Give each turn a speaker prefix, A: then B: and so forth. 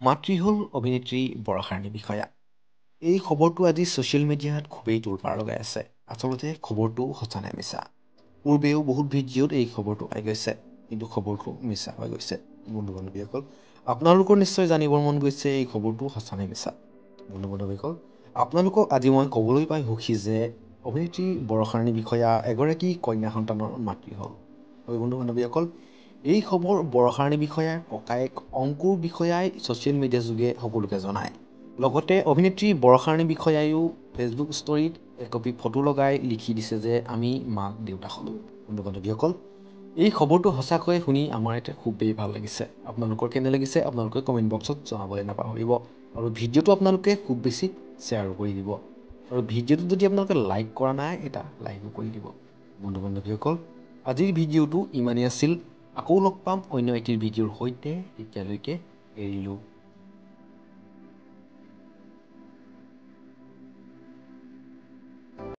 A: মাতৃ হ'ল অভিনেত্ৰী বৰষাৰাণী বিষয়া। এই খবৰটো আজি ছ'চিয়েল মিডিয়াত খুবেই তোলপাৰ লগাই আছে। আচলতে খবৰটো সঁচা নে মিছা? পূৰ্বেও বহুত ভিডিঅ'ত এই খবৰটো পাই গৈছে, কিন্তু খবৰটো মিছা হৈ গৈছে। বন্ধু বান্ধৱীসকল, আপোনালোকৰ নিশ্চয় জানিবৰ মন গৈছে এই খবৰটো সঁচা নে মিছা। বন্ধু বান্ধৱীসকল, আপোনালোকক আজি মই ক'বলৈ পাই সুখী যে অভিনেত্ৰী বৰষাৰাণী বিষয়া এগৰাকী কন্যা সন্তানৰ মাতৃ হ'ল। হয় বন্ধু বান্ধৱীসকল, এই খবৰ বৰষাৰাণী বিষয়াৰ ককায়েক অংকুৰ বিষয়াই ছ'চিয়েল মিডিয়া যোগে সকলোকে জনায়। লগতে অভিনেত্ৰী বৰষাৰাণী বিষয়াইও ফেচবুক ষ্টৰীত একপি ফটো লগাই লিখি দিছে যে আমি মাক দেউতাক হ'লোঁ। বন্ধু বান্ধৱীসকল, এই খবৰটো সঁচাকৈয়ে শুনি আমাৰ এতিয়া খুবেই ভাল লাগিছে। আপোনালোকৰ কেনে লাগিছে আপোনালোকে কমেণ্ট বক্সত জনাবলৈ নাপাহৰিব। আৰু ভিডিঅ'টো আপোনালোকে খুব বেছি শ্বেয়াৰো কৰি দিব। আৰু ভিডিঅ'টো যদি আপোনালোকে লাইক কৰা নাই, এটা লাইকো কৰি দিব। বন্ধু বান্ধৱীসকল, আজিৰ ভিডিঅ'টো ইমানেই আছিল। আকৌ লগ পাম অন্য এটি ভিডিঅ'ৰ সৈতে। তেতিয়ালৈকে এৰিলোঁ।